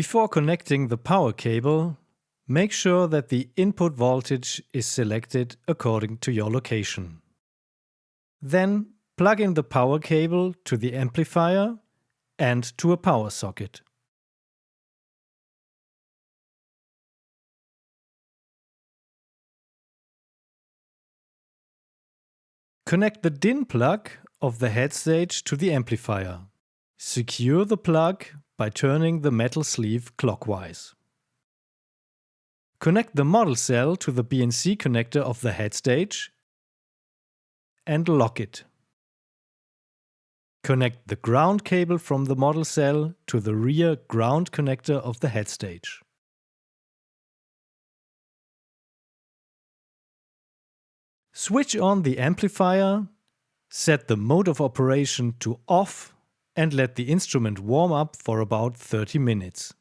Before connecting the power cable, make sure that the input voltage is selected according to your location. Then plug in the power cable to the amplifier and to a power socket. Connect the DIN plug of the headstage to the amplifier. Secure the plug by turning the metal sleeve clockwise. Connect the model cell to the BNC connector of the headstage and lock it. Connect the ground cable from the model cell to the rear ground connector of the headstage. Switch on the amplifier, set the mode of operation to off and let the instrument warm up for about 30 minutes.